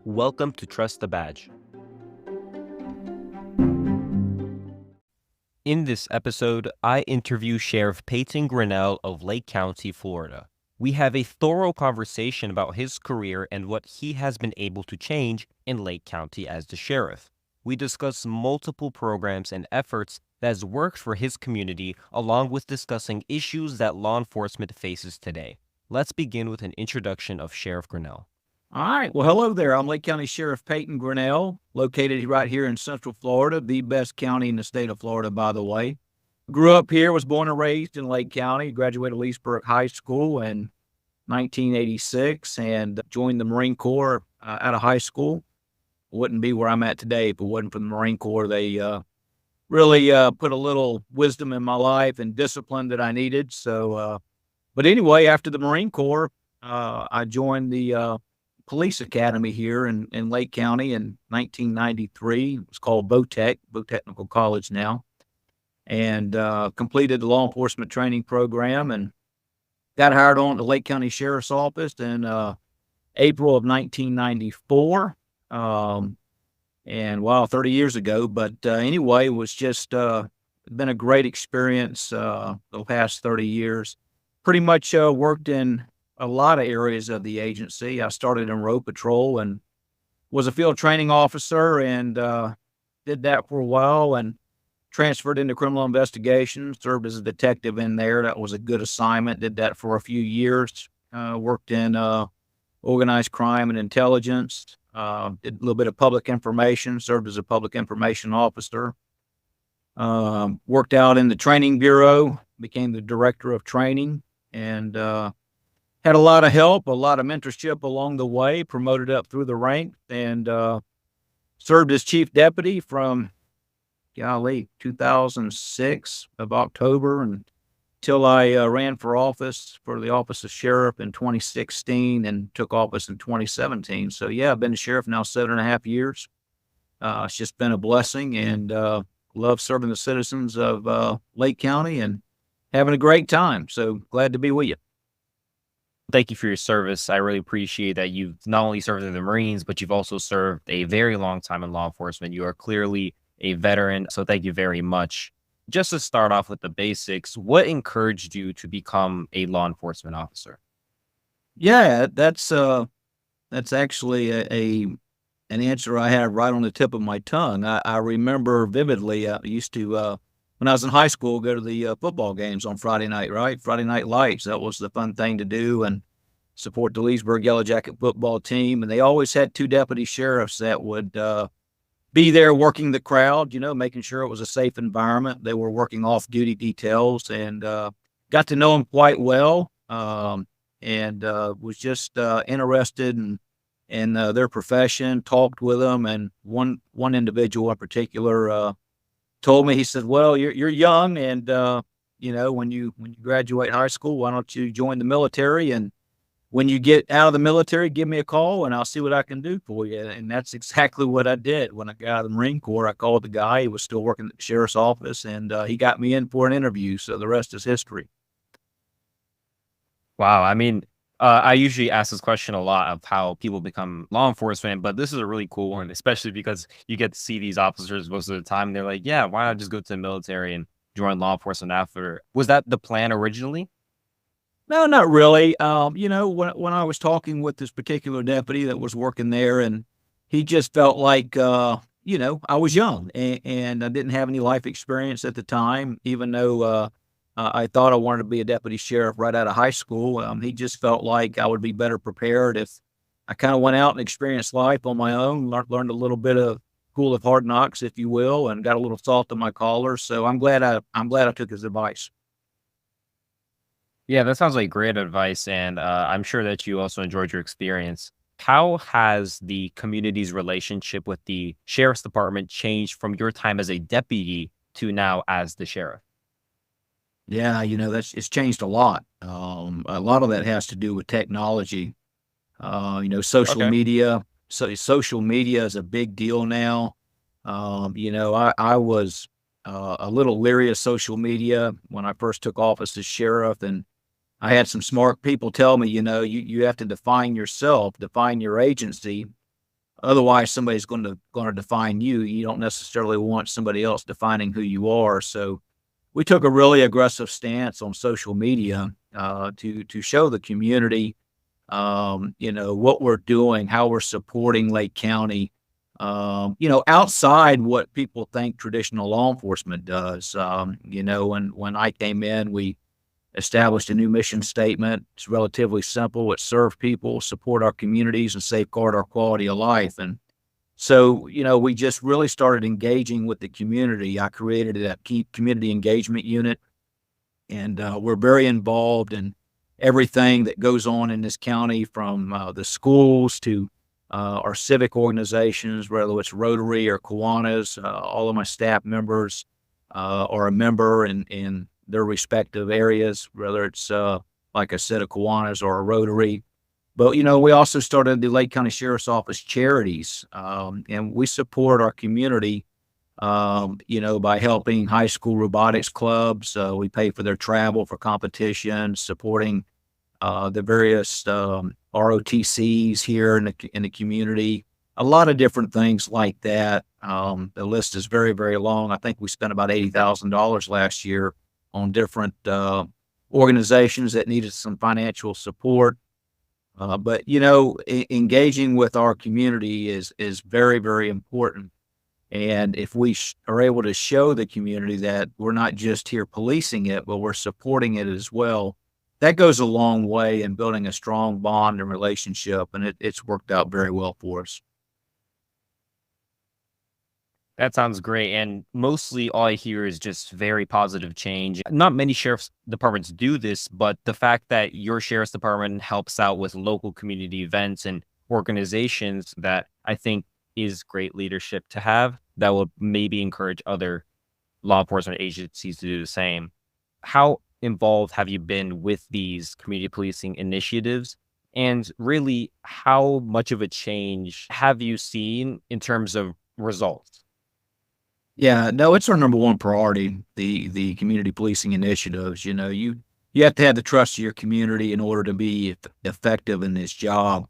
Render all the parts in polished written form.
Welcome to Trust the Badge. In this episode, I interview Sheriff Peyton Grinnell of Lake County, Florida. We have a thorough conversation about his career and what he has been able to change in Lake County as the sheriff. We discuss multiple programs and efforts that has worked for his community, along with discussing issues that law enforcement faces today. Let's begin with an introduction of Sheriff Grinnell. All right. Well, hello there. I'm Lake County Sheriff Peyton Grinnell, located right here in Central Florida, the best county in the state of Florida, by the way. Grew up here, was born and raised in Lake County, graduated Leesburg High School in 1986, and joined the Marine Corps out of high school. Wouldn't be where I'm at today if it wasn't for the Marine Corps. They really put a little wisdom in my life and discipline that I needed. But anyway, after the Marine Corps, I joined the police academy here in Lake County in 1993. It was called BOTEC, Technical College now, and completed the law enforcement training program and got hired on at the Lake County Sheriff's Office in April of 1994. And wow, 30 years ago. But anyway, it was just been a great experience the past 30 years. Pretty much worked in a lot of areas of the agency. I started in road patrol and was a field training officer and did that for a while and transferred into criminal investigation, served as a detective in there. That was a good assignment. Did that for a few years. Worked in organized crime and intelligence. Did a little bit of public information, served as a public information officer. Worked out in the training bureau, became the director of training, and had a lot of help, a lot of mentorship along the way, promoted up through the ranks, and served as chief deputy from, 2006 of October until I ran for office for the office of sheriff in 2016 and took office in 2017. So, yeah, I've been a sheriff now 7.5 years. It's just been a blessing, and love serving the citizens of Lake County and having a great time. So glad to be with you. Thank you for your service. I really appreciate that you've not only served in the Marines, but you've also served a very long time in law enforcement. You are clearly a veteran, so thank you very much. Just to start off with the basics, what encouraged you to become a law enforcement officer? Yeah, that's actually an answer I had right on the tip of my tongue. I remember vividly. I used to when I was in high school, go to the football games on Friday night, right? Friday Night Lights. That was the fun thing to do, and support the Leesburg Yellow Jacket football team. And they always had two deputy sheriffs that would be there working the crowd, making sure it was a safe environment. They were working off-duty details, and got to know them quite well, and was just interested in their profession, talked with them. And one individual in particular told me, he said, well, you're young, and when you graduate high school, why don't you join the military? And when you get out of the military, give me a call and I'll see what I can do for you. And that's exactly what I did. When I got out of the Marine Corps, I called the guy. He was still working at the sheriff's office, and he got me in for an interview. So the rest is history. Wow. I mean, I usually ask this question a lot of how people become law enforcement, but this is a really cool one, especially because you get to see these officers most of the time. They're like, yeah, why not just go to the military and join law enforcement after? Was that the plan originally? No, not really. When I was talking with this particular deputy that was working there, and he just felt like, I was young and I didn't have any life experience at the time, even though I thought I wanted to be a deputy sheriff right out of high school. He just felt like I would be better prepared if I kind of went out and experienced life on my own, learned a little bit of school of hard knocks, if you will, and got a little salt in my collar. So I'm glad I took his advice. Yeah, that sounds like great advice. And I'm sure that you also enjoyed your experience. How has the community's relationship with the sheriff's department changed from your time as a deputy to now as the sheriff? Yeah, it's changed a lot. A lot of that has to do with technology. Social Okay. media. So social media is a big deal now. I was a little leery of social media when I first took office as sheriff, and I had some smart people tell me, you have to define yourself, define your agency, Otherwise, somebody's going to define you. You don't necessarily want somebody else defining who you are. So we took a really aggressive stance on social media to show the community, what we're doing, how we're supporting Lake County. Outside what people think traditional law enforcement does. When I came in, we established a new mission statement. It's relatively simple. It serve people, support our communities, and safeguard our quality of life. And so, we just really started engaging with the community. I created a key community engagement unit, and we're very involved in everything that goes on in this county, from the schools to our civic organizations, whether it's Rotary or Kiwanis. All of my staff members are a member in their respective areas, whether it's, like I said, a Kiwanis or a Rotary. But, we also started the Lake County Sheriff's Office charities, and we support our community, by helping high school robotics clubs. We pay for their travel for competitions, supporting the various ROTCs here in the community, a lot of different things like that. The list is very, very long. I think we spent about $80,000 last year on different organizations that needed some financial support. But engaging with our community is very, very important. And if we are able to show the community that we're not just here policing it, but we're supporting it as well, that goes a long way in building a strong bond and relationship. And it's worked out very well for us. That sounds great. And mostly all I hear is just very positive change. Not many sheriff's departments do this, but the fact that your sheriff's department helps out with local community events and organizations, that I think is great leadership to have, that will maybe encourage other law enforcement agencies to do the same. How involved have you been with these community policing initiatives? And really, how much of a change have you seen in terms of results? Yeah, no, it's our number one priority, the community policing initiatives. You have to have the trust of your community in order to be effective in this job.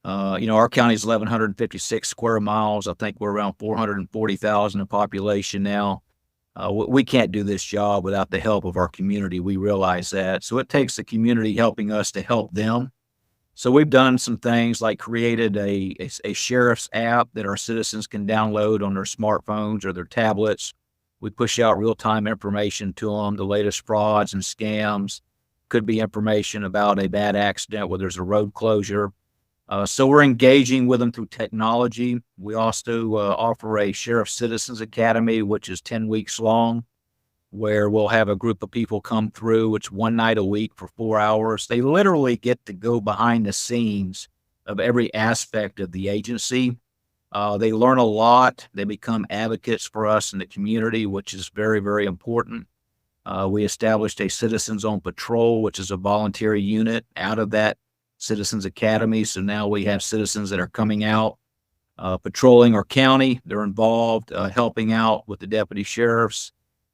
Our county is 1,156 square miles. I think we're around 440,000 in population now. We can't do this job without the help of our community. We realize that. So it takes the community helping us to help them. So we've done some things like created a sheriff's app that our citizens can download on their smartphones or their tablets. We push out real-time information to them, the latest frauds and scams. Could be information about a bad accident where there's a road closure. So we're engaging with them through technology. We also offer a Sheriff Citizens Academy, which is 10 weeks long, where we'll have a group of people come through. It's one night a week for 4 hours. They literally get to go behind the scenes of every aspect of the agency. They learn a lot. They become advocates for us in the community, which is very, very important. We established a Citizens on Patrol, which is a voluntary unit out of that Citizens Academy. So now we have citizens that are coming out, patrolling our county. They're involved, helping out with the deputy sheriffs.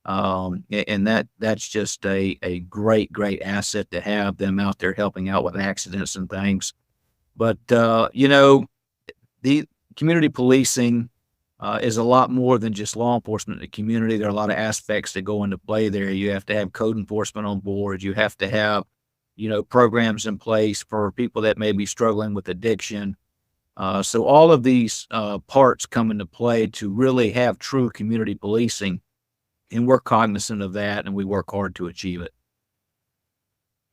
And that's just a great, great asset to have them out there helping out with accidents and things. But, the community policing is a lot more than just law enforcement in the community. There are a lot of aspects that go into play there. You have to have code enforcement on board. You have to have, programs in place for people that may be struggling with addiction. So all of these parts come into play to really have true community policing. And we're cognizant of that, and we work hard to achieve it.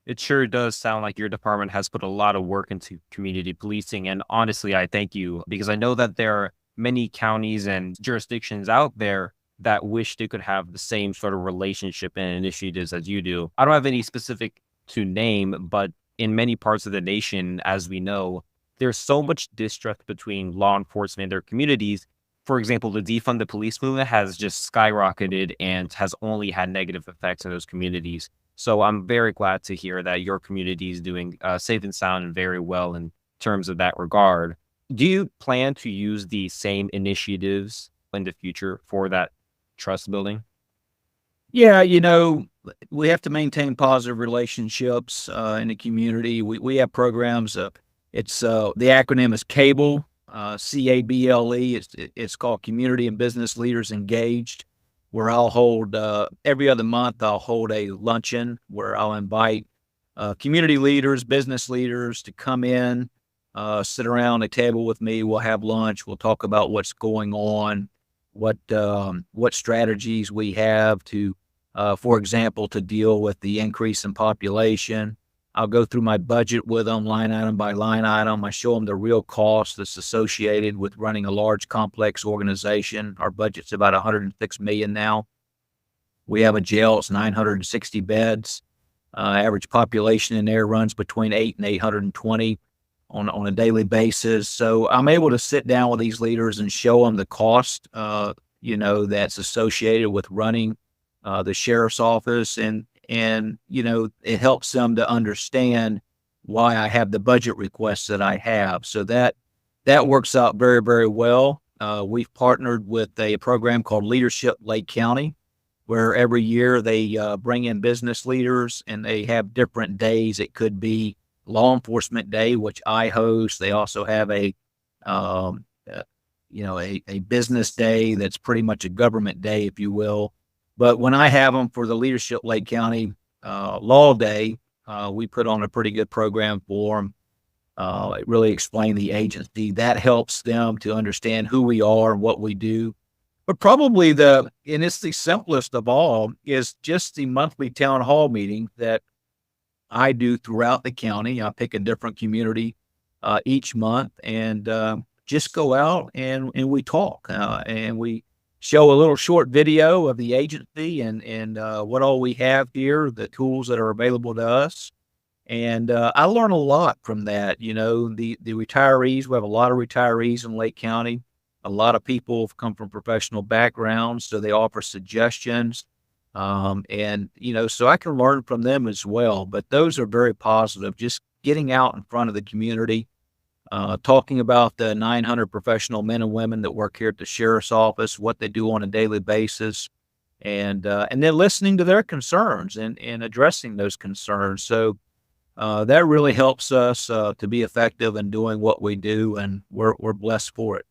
It sure does sound like your department has put a lot of work into community policing. And honestly, I thank you, because I know that there are many counties and jurisdictions out there that wish they could have the same sort of relationship and initiatives as you do. I don't have any specific to name, but in many parts of the nation, as we know, there's so much distrust between law enforcement and their communities. For example, the defund the police movement has just skyrocketed and has only had negative effects in those communities. So I'm very glad to hear that your community is doing safe and sound and very well in terms of that regard. Do you plan to use the same initiatives in the future for that trust building? Yeah, we have to maintain positive relationships in the community. We have programs. The acronym is CABLE. CABLE. It's called Community and Business Leaders Engaged, where I'll hold every other month. I'll hold a luncheon where I'll invite community leaders, business leaders to come in, sit around a table with me. We'll have lunch. We'll talk about what's going on, what strategies we have to, for example, to deal with the increase in population. I'll go through my budget with them line item by line item. I show them the real cost that's associated with running a large, complex organization. Our budget's about $106 million now. We have a jail. It's 960 beds. Average population in there runs between 8 and 820 on a daily basis. So I'm able to sit down with these leaders and show them the cost, that's associated with running the sheriff's office, and it helps them to understand why I have the budget requests that I have. So that works out very, very well. We've partnered with a program called Leadership Lake County, where every year they bring in business leaders and they have different days. It could be Law Enforcement Day, which I host. They also have a business day that's pretty much a government day, if you will. But when I have them for the Leadership Lake County Law Day, we put on a pretty good program for them. Really explain the agency. That helps them to understand who we are and what we do. But probably and it's the simplest of all, is just the monthly town hall meeting that I do throughout the county. I pick a different community each month and just go out and we talk and we show a little short video of the agency and what all we have here, the tools that are available to us. And I learn a lot from that. The retirees, we have a lot of retirees in Lake County. A lot of people have come from professional backgrounds, so they offer suggestions. So I can learn from them as well. But those are very positive. Just getting out in front of the community, talking about the 900 professional men and women that work here at the sheriff's office, what they do on a daily basis, and then listening to their concerns and addressing those concerns. So that really helps us to be effective in doing what we do, and we're blessed for it.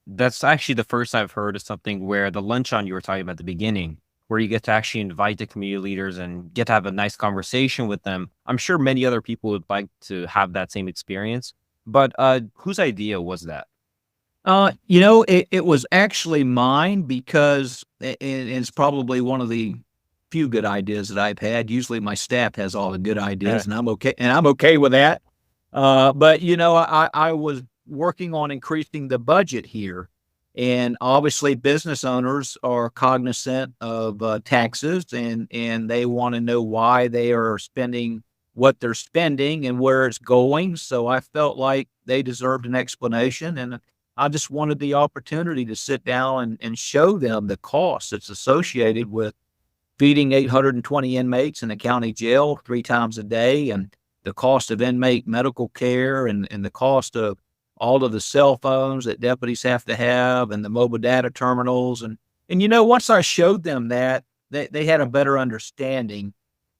That's actually the first I've heard of something where the luncheon you were talking about at the beginning, where you get to actually invite the community leaders and get to have a nice conversation with them. I'm sure many other people would like to have that same experience, but whose idea was that? It was actually mine because it's probably one of the few good ideas that I've had. Usually my staff has all the good ideas and I'm okay with that. But I was working on increasing the budget here. And obviously business owners are cognizant of taxes and they want to know why they are spending what they're spending and where it's going. So I felt like they deserved an explanation, and I just wanted the opportunity to sit down and show them the cost that's associated with feeding 820 inmates in the county jail 3 times a day, and the cost of inmate medical care, and the cost of all of the cell phones that deputies have to have, and the mobile data terminals. And once I showed them that, they had a better understanding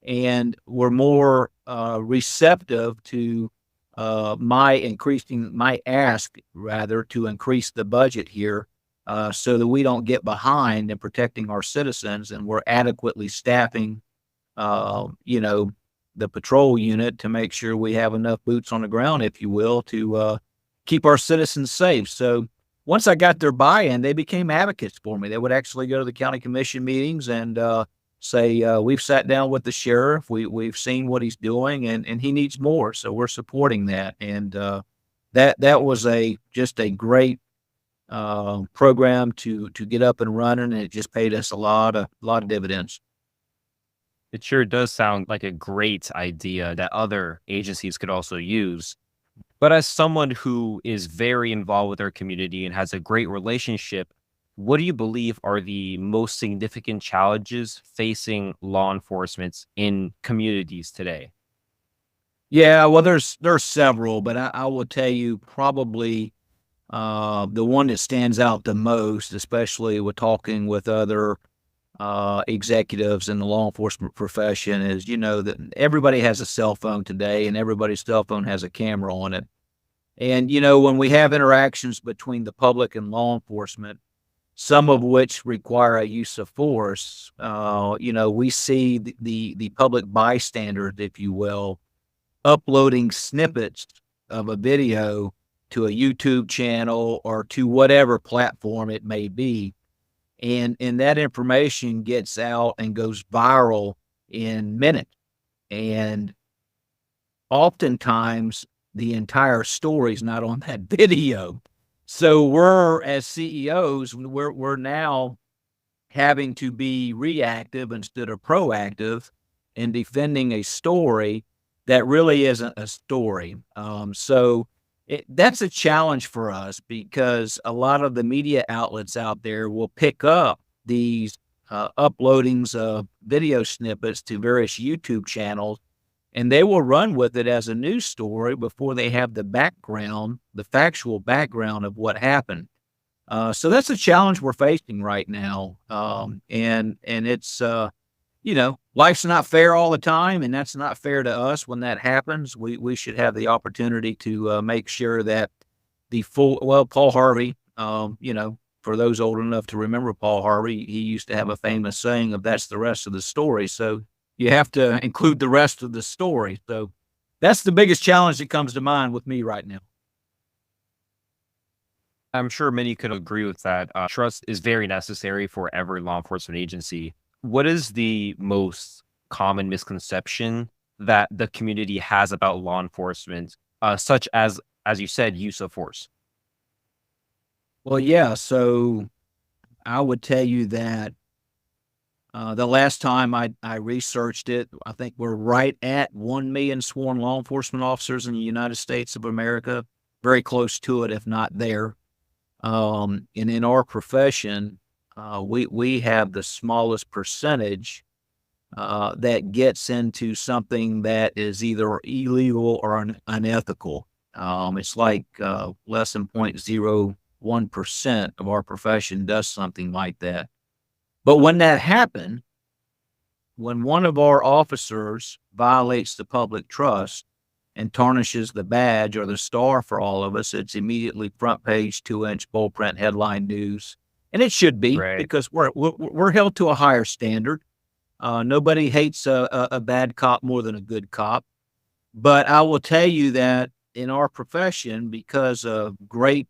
and were more receptive to my ask rather to increase the budget here, so that we don't get behind in protecting our citizens, and we're adequately staffing, the patrol unit to make sure we have enough boots on the ground, if you will, to keep our citizens safe. So once I got their buy-in, they became advocates for me. They would actually go to the county commission meetings and say, we've sat down with the sheriff, we've seen what he's doing, and he needs more. So we're supporting that. And that was just a great program to get up and running, and it just paid us a lot of dividends. It sure does sound like a great idea that other agencies could also use. But as someone who is very involved with their community and has a great relationship, what do you believe are the most significant challenges facing law enforcement in communities today? Yeah, well, there's several, but I will tell you probably the one that stands out the most, especially with talking with other executives in the law enforcement profession, is that everybody has a cell phone today, and everybody's cell phone has a camera on it. And, when we have interactions between the public and law enforcement, some of which require a use of force, we see the public bystanders, if you will, uploading snippets of a video to a YouTube channel or to whatever platform it may be. And that information gets out and goes viral in minutes. And oftentimes the entire story is not on that video. So we're as CEOs, we're now having to be reactive instead of proactive in defending a story that really isn't a story. That's a challenge for us because a lot of the media outlets out there will pick up these uploadings of video snippets to various YouTube channels, and they will run with it as a news story before they have the background, the factual background of what happened. So that's a challenge we're facing right now. And it's, life's not fair all the time, and that's not fair to us when that happens. We should have the opportunity to make sure that Paul Harvey, for those old enough to remember Paul Harvey, he used to have a famous saying of that's the rest of the story. So you have to include the rest of the story. So that's the biggest challenge that comes to mind with me right now. I'm sure many could agree with that. Trust is very necessary for every law enforcement agency. What is the most common misconception that the community has about law enforcement, such as you said, use of force? Well, yeah. So I would tell you that the last time I researched it, I think we're right at 1 million sworn law enforcement officers in the United States of America, very close to it, if not there. And in our profession, we have the smallest percentage that gets into something that is either illegal or unethical. It's like less than 0.01% of our profession does something like that. But when that happens, when one of our officers violates the public trust and tarnishes the badge or the star for all of us, it's immediately front page, 2-inch bold print headline news. And it should be Right. because we're held to a higher standard. Nobody hates a bad cop more than a good cop. But I will tell you that in our profession, because of great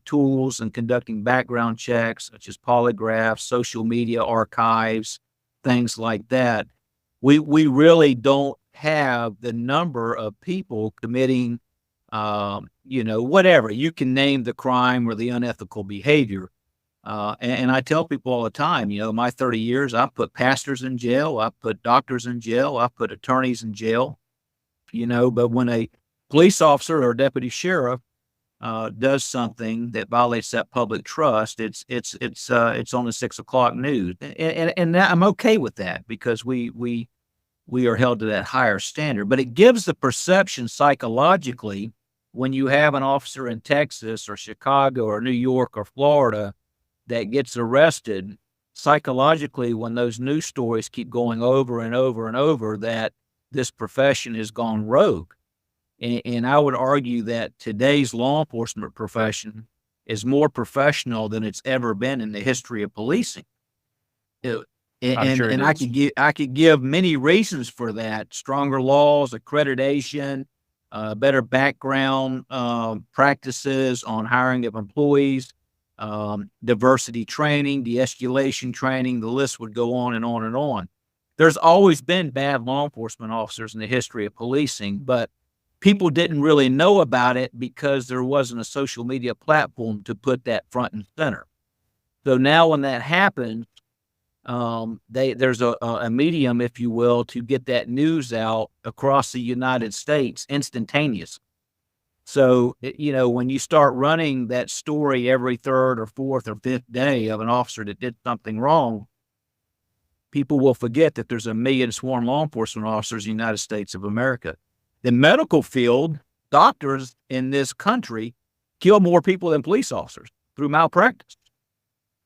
tools and conducting background checks, such as polygraphs, social media archives, things like that, we really don't have the number of people committing, whatever. You can name the crime or the unethical behavior. And I tell people all the time, my 30 years, I've put pastors in jail, I've put doctors in jail, I've put attorneys in jail, but when a police officer or deputy sheriff does something that violates that public trust, it's on the 6 o'clock news, and I'm okay with that because we are held to that higher standard. But it gives the perception psychologically when you have an officer in Texas or Chicago or New York or Florida that gets arrested, psychologically, when those news stories keep going over and over and over, that this profession has gone rogue. And I would argue that today's law enforcement profession is more professional than it's ever been in the history of policing. I'm sure it And is. I could give many reasons for that: stronger laws, accreditation, better background practices on hiring of employees, diversity training, de-escalation training. The list would go on and on and on. There's always been bad law enforcement officers in the history of policing, but people didn't really know about it because there wasn't a social media platform to put that front and center. So now when that happens, there's a medium, if you will, to get that news out across the United States instantaneously. So, when you start running that story every third or fourth or fifth day of an officer that did something wrong, people will forget that there's 1 million sworn law enforcement officers in the United States of America. The medical field, doctors in this country kill more people than police officers through malpractice,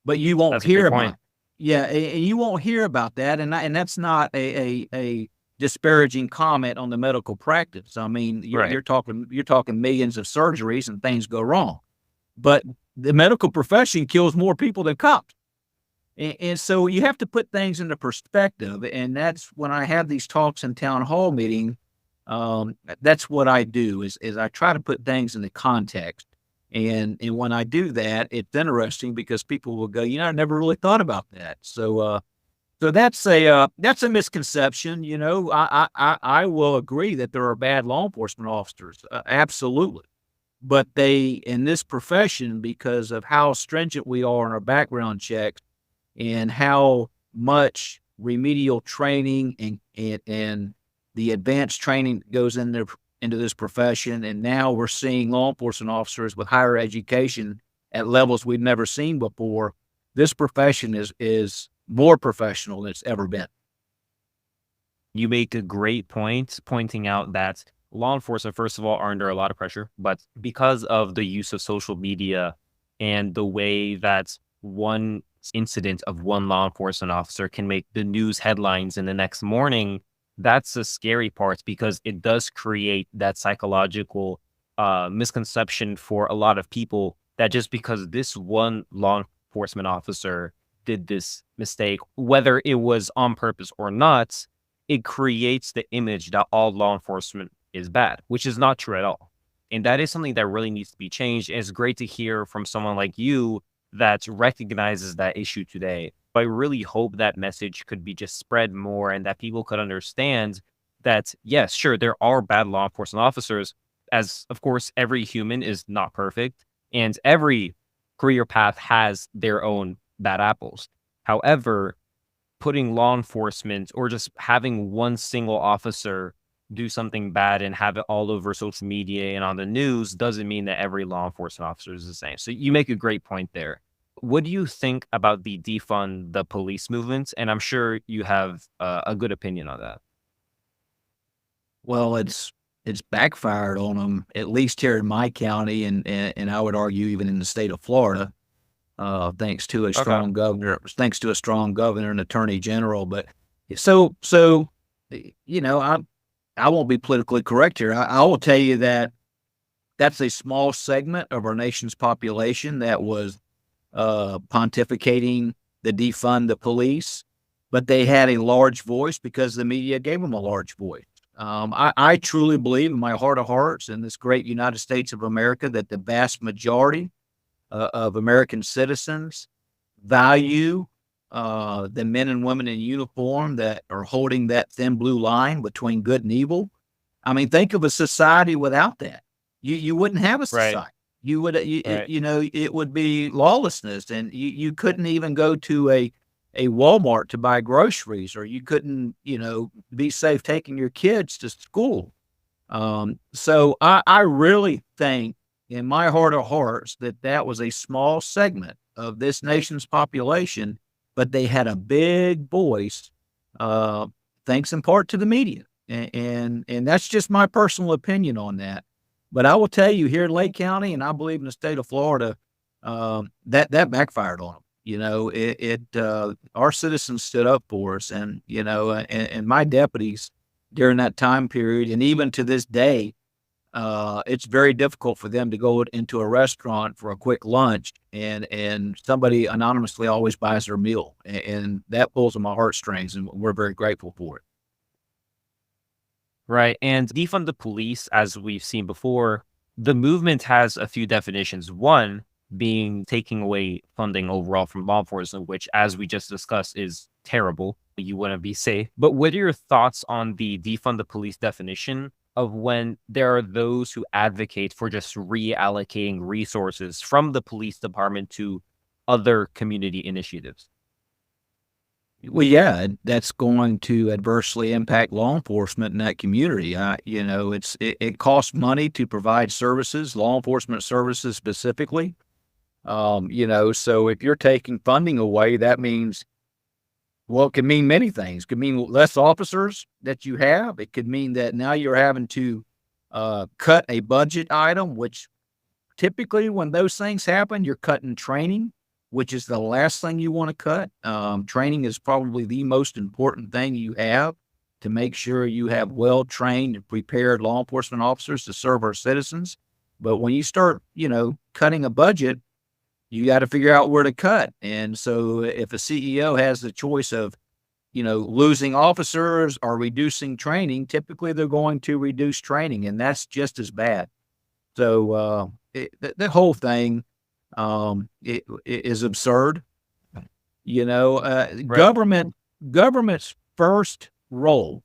but you won't That's a hear great about point. it. Yeah, and you won't hear about that, and that's not a disparaging comment on the medical practice. I mean, Right. you're talking millions of surgeries and things go wrong, but the medical profession kills more people than cops. And so you have to put things into perspective, and that's when I have these talks in town hall meeting. That's what I do is I try to put things into context, and when I do that, it's interesting because people will go, I never really thought about that. So that's a misconception. I will agree that there are bad law enforcement officers, absolutely, but they in this profession because of how stringent we are in our background checks and how much remedial training and the advanced training that goes into this profession. And now we're seeing law enforcement officers with higher education at levels we've never seen before. This profession is more professional than it's ever been. You make a great point pointing out that law enforcement, first of all, are under a lot of pressure, but because of the use of social media and the way that one incident of one law enforcement officer can make the news headlines in the next morning, that's the scary part because it does create that psychological misconception for a lot of people that just because this one law enforcement officer did this mistake, whether it was on purpose or not, it creates the image that all law enforcement is bad, which is not true at all. And that is something that really needs to be changed. And it's great to hear from someone like you that recognizes that issue today. I really hope that message could be just spread more and that people could understand that, yes, sure, there are bad law enforcement officers, as of course, every human is not perfect and every career path has their own bad apples. However, putting law enforcement or just having one single officer do something bad and have it all over social media and on the news doesn't mean that every law enforcement officer is the same. So you make a great point there. What do you think about the defund the police movement? And I'm sure you have a good opinion on that. Well, it's backfired on them, at least here in my county, and I would argue even in the state of Florida, Okay. thanks to a strong governor and attorney general. But so I won't be politically correct here. I will tell you that that's a small segment of our nation's population that was pontificating the defund the police, but they had a large voice because the media gave them a large voice. I truly believe in my heart of hearts in this great United States of America that the vast majority of American citizens value the men and women in uniform that are holding that thin blue line between good and evil. I mean, think of a society without that. You wouldn't have a Right. society. You would, Right. it would be lawlessness, and you couldn't even go to a Walmart to buy groceries, or you couldn't, be safe taking your kids to school. So I really think in my heart of hearts that that was a small segment of this nation's population, but they had a big voice, uh, thanks in part to the media. And that's just my personal opinion on that. But I will tell you here in Lake County, and I believe in the state of Florida, that backfired on them. Our citizens stood up for us, and my deputies during that time period, and even to this day, it's very difficult for them to go into a restaurant for a quick lunch, and somebody anonymously always buys their meal, and that pulls on my heartstrings, and we're very grateful for it. Right. And defund the police, as we've seen before, the movement has a few definitions. One being taking away funding overall from law enforcement, which, as we just discussed, is terrible. You wouldn't be safe. But what are your thoughts on the defund the police definition of when there are those who advocate for just reallocating resources from the police department to other community initiatives? Well, yeah, that's going to adversely impact law enforcement in that community. It costs money to provide services, law enforcement services specifically. So if you're taking funding away, that means, well, it could mean many things. It could mean less officers that you have. It could mean that now you're having to cut a budget item, which typically when those things happen, you're cutting training, which is the last thing you want to cut. Training is probably the most important thing you have. to make sure you have well-trained and prepared law enforcement officers to serve our citizens. But when you start, cutting a budget, you got to figure out where to cut. And so if a CEO has the choice of, losing officers or reducing training, typically they're going to reduce training, and that's just as bad. So the whole thing it is absurd. Right. Government's first role,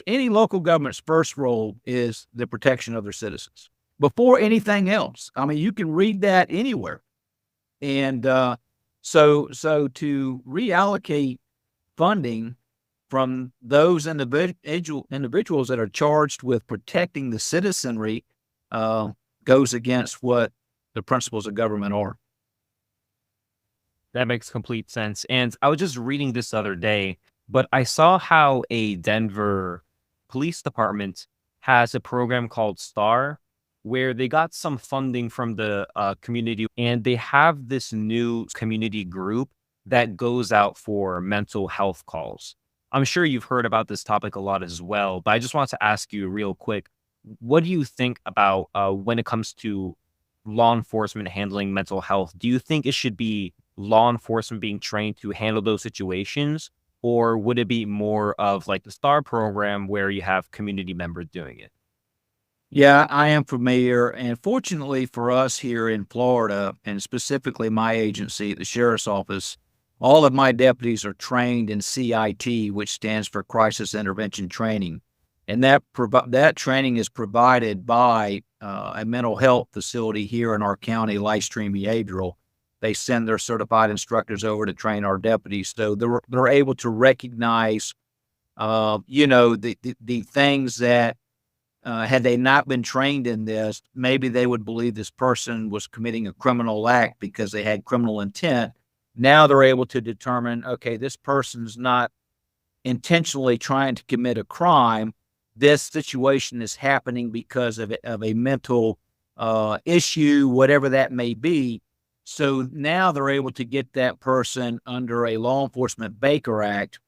any local government's first role is the protection of their citizens before anything else. I mean, you can read that anywhere. And so to reallocate funding from those individuals that are charged with protecting the citizenry goes against what the principles of government are. That makes complete sense. And I was just reading this other day, but I saw how a Denver police department has a program called STAR, where they got some funding from the community, and they have this new community group that goes out for mental health calls. I'm sure you've heard about this topic a lot as well, but I just want to ask you real quick, what do you think about when it comes to law enforcement handling mental health? Do you think it should be law enforcement being trained to handle those situations? Or would it be more of like the STAR program where you have community members doing it? Yeah, I am familiar. And fortunately for us here in Florida, and specifically my agency, the sheriff's office, all of my deputies are trained in CIT, which stands for Crisis Intervention Training. And that training is provided by a mental health facility here in our county, Lightstream Behavioral. They send their certified instructors over to train our deputies, so they're able to recognize, the things that had they not been trained in this, maybe they would believe this person was committing a criminal act because they had criminal intent. Now they're able to determine, okay, this person's not intentionally trying to commit a crime. This situation is happening because of a mental issue, whatever that may be. So now they're able to get that person under a law enforcement Baker Act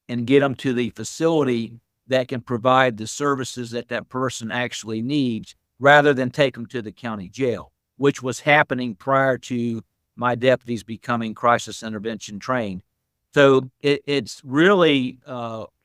and get them to the facility that can provide the services that that person actually needs, rather than take them to the county jail, which was happening prior to my deputies becoming crisis intervention trained. So it's really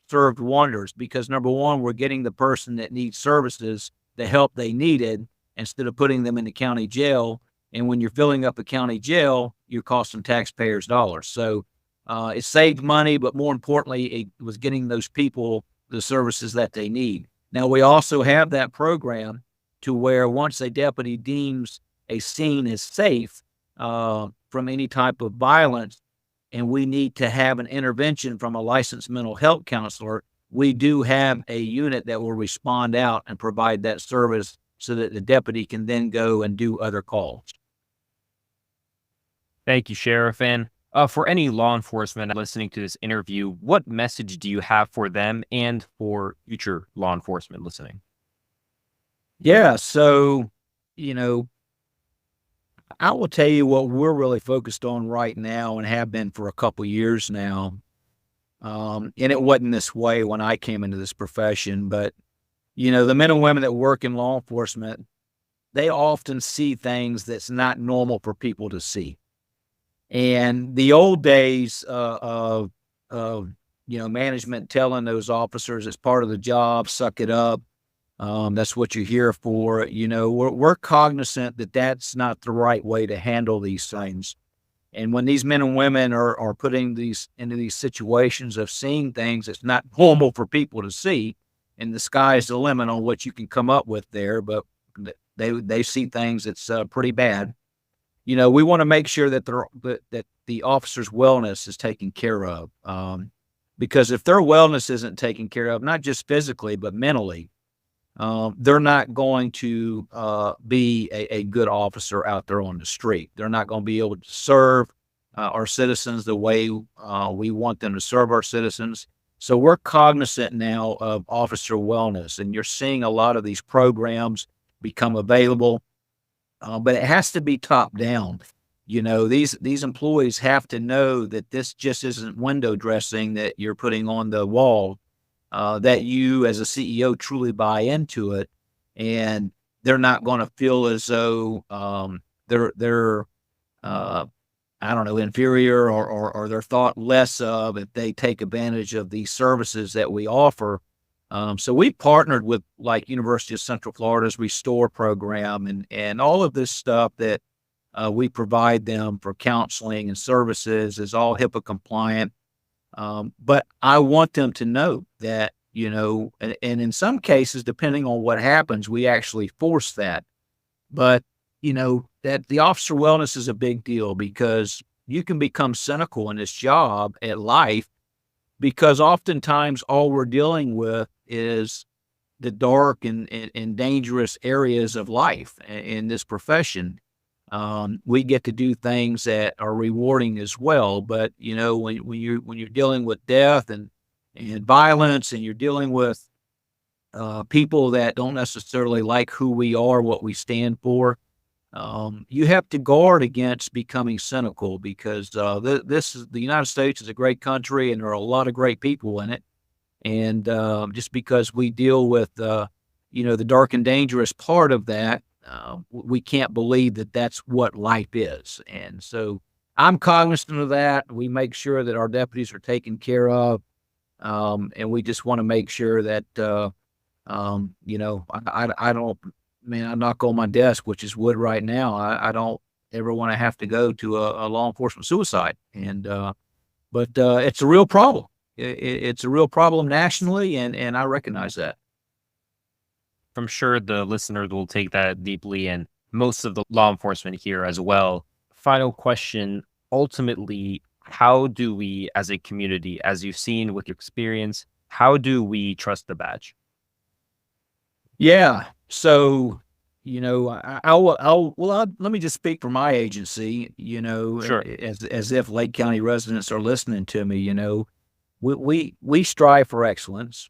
served wonders because, number one, we're getting the person that needs services the help they needed instead of putting them in the county jail. And when you're filling up a county jail, you're costing taxpayers dollars. So it saved money, but more importantly, it was getting those people the services that they need. Now, we also have that program to where once a deputy deems a scene as safe from any type of violence, and we need to have an intervention from a licensed mental health counselor, we do have a unit that will respond out and provide that service so that the deputy can then go and do other calls. Thank you, Sheriff. And for any law enforcement listening to this interview, what message do you have for them and for future law enforcement listening? Yeah, so, you know, I will tell you what we're really focused on right now and have been for a couple years now. And it wasn't this way when I came into this profession, but, the men and women that work in law enforcement, they often see things that's not normal for people to see. And the old days of management telling those officers it's part of the job, suck it up. That's what you're here for. We're cognizant that that's not the right way to handle these things. And when these men and women are putting these into these situations of seeing things that's not normal for people to see, and the sky's the limit on what you can come up with there, but they see things that's pretty bad. We want to make sure that that the officer's wellness is taken care of. Because if their wellness isn't taken care of, not just physically, but mentally, they're not going to be a good officer out there on the street. They're not going to be able to serve our citizens the way we want them to serve our citizens. So we're cognizant now of officer wellness, and you're seeing a lot of these programs become available, but it has to be top down. these employees have to know that this just isn't window dressing that you're putting on the wall, that you as a CEO truly buy into it, and they're not going to feel as though they're uh, I don't know, inferior or they're thought less of if they take advantage of these services that we offer. So we partnered with like University of Central Florida's Restore program and all of this stuff that we provide them for counseling and services is all HIPAA compliant. But I want them to know that, and in some cases, depending on what happens, we actually force that. But, that the officer wellness is a big deal because you can become cynical in this job at life because oftentimes all we're dealing with is the dark and dangerous areas of life in this profession. We get to do things that are rewarding as well, but when you're dealing with death and violence, and you're dealing with people that don't necessarily like who we are, what we stand for, you have to guard against becoming cynical because this is the United States is a great country, and there are a lot of great people in it. And just because we deal with the dark and dangerous part of that, we can't believe that that's what life is. And so I'm cognizant of that. We make sure that our deputies are taken care of. And we just want to make sure that, I don't, man, I knock on my desk, which is wood right now. I don't ever want to have to go to a law enforcement suicide. But it's a real problem. It's a real problem nationally. And I recognize that. I'm sure the listeners will take that deeply and most of the law enforcement here as well. Final question. Ultimately, how do we as a community, as you've seen with your experience, how do we trust the badge? Yeah. So, let me just speak for my agency, Sure. as if Lake County residents are listening to me, we strive for excellence.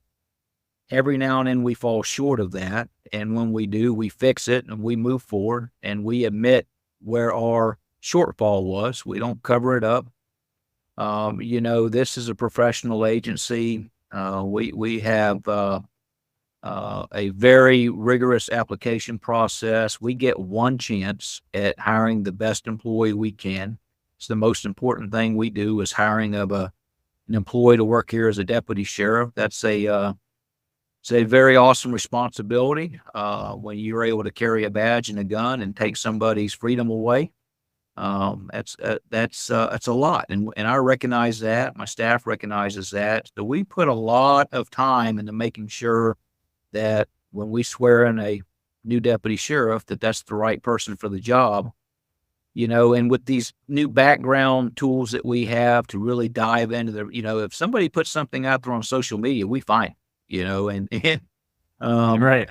Every now and then we fall short of that. And when we do, we fix it and we move forward and we admit where our shortfall was. We don't cover it up. This is a professional agency. We have a very rigorous application process. We get one chance at hiring the best employee we can. It's the most important thing we do is hiring of an employee to work here as a deputy sheriff. It's a very awesome responsibility when you're able to carry a badge and a gun and take somebody's freedom away. That's a lot, and I recognize that. My staff recognizes that. So we put a lot of time into making sure that when we swear in a new deputy sheriff, that's the right person for the job. And with these new background tools that we have to really dive into if somebody puts something out there on social media, we find it. Right.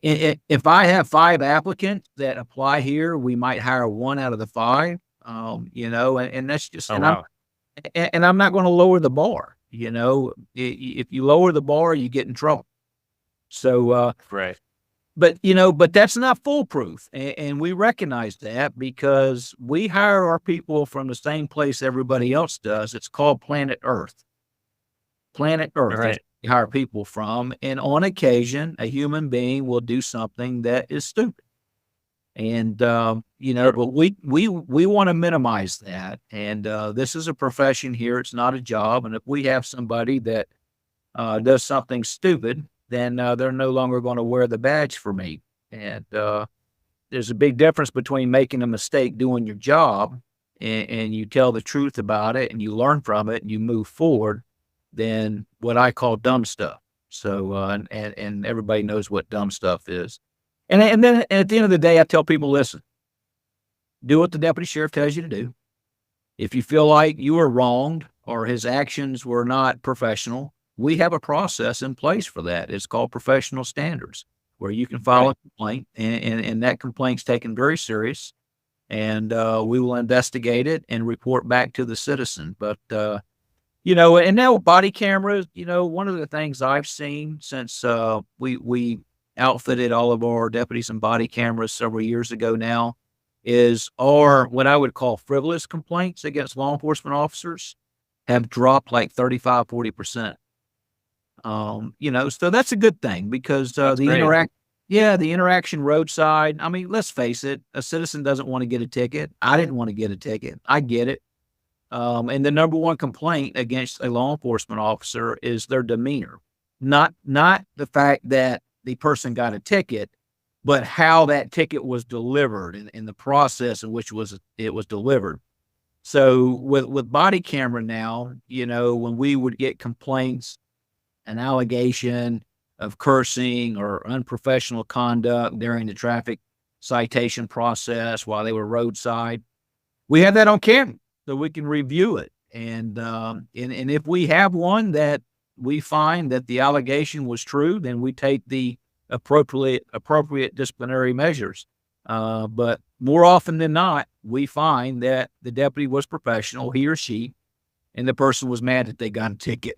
If I have 5 applicants that apply here, we might hire 1 out of the 5, and that's just, Oh, wow. I'm not going to lower the bar. If you lower the bar, you get in trouble. So, Right. but that's not foolproof. And we recognize that because we hire our people from the same place everybody else does. It's called Planet Earth. Planet Earth. Right. We hire people from, and on occasion, a human being will do something that is stupid. And but we want to minimize that. And this is a profession here; it's not a job. And if we have somebody that does something stupid, then they're no longer going to wear the badge for me. And there's a big difference between making a mistake doing your job, and you tell the truth about it, and you learn from it, and you move forward, than what I call dumb stuff. So, and everybody knows what dumb stuff is. And then at the end of the day, I tell people, listen, do what the deputy sheriff tells you to do. If you feel like you were wronged or his actions were not professional, we have a process in place for that. It's called professional standards, where you can file a complaint, and that complaint's taken very serious, and we will investigate it and report back to the citizen. But and now body cameras, one of the things I've seen since we outfitted all of our deputies in body cameras several years ago now, is our what I would call frivolous complaints against law enforcement officers have dropped like 35-40%. So that's a good thing because That's great. the interaction roadside. I mean, let's face it, a citizen doesn't want to get a ticket. I didn't want to get a ticket. I get it. And the number one complaint against a law enforcement officer is their demeanor, not the fact that the person got a ticket, but how that ticket was delivered and the process in which it was delivered. So with body camera now, when we would get complaints, an allegation of cursing or unprofessional conduct during the traffic citation process while they were roadside, we have that on camera so we can review it. And if we have one that we find that the allegation was true, then we take the appropriate disciplinary measures. But more often than not, we find that the deputy was professional, he or she, and the person was mad that they got a ticket.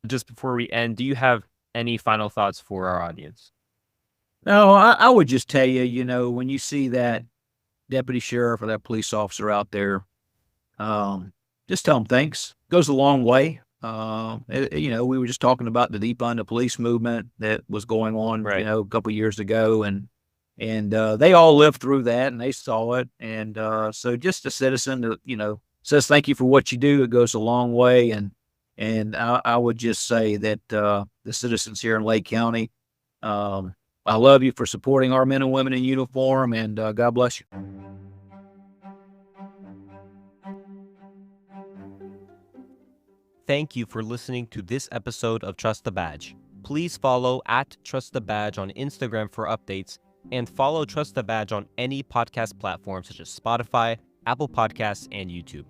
Just before we end, do you have any final thoughts for our audience? No, I would just tell you, when you see that deputy sheriff or that police officer out there, just tell them thanks. Goes a long way. We were just talking about the defund the police movement that was going on, Right. a couple years ago, and they all lived through that and they saw it. And so just a citizen that says thank you for what you do, it goes a long way. And I would just say that the citizens here in Lake County, I love you for supporting our men and women in uniform, and God bless you. Thank you for listening to this episode of Trust the Badge. Please follow @TrustTheBadge on Instagram for updates, and follow Trust the Badge on any podcast platform such as Spotify, Apple Podcasts, and YouTube.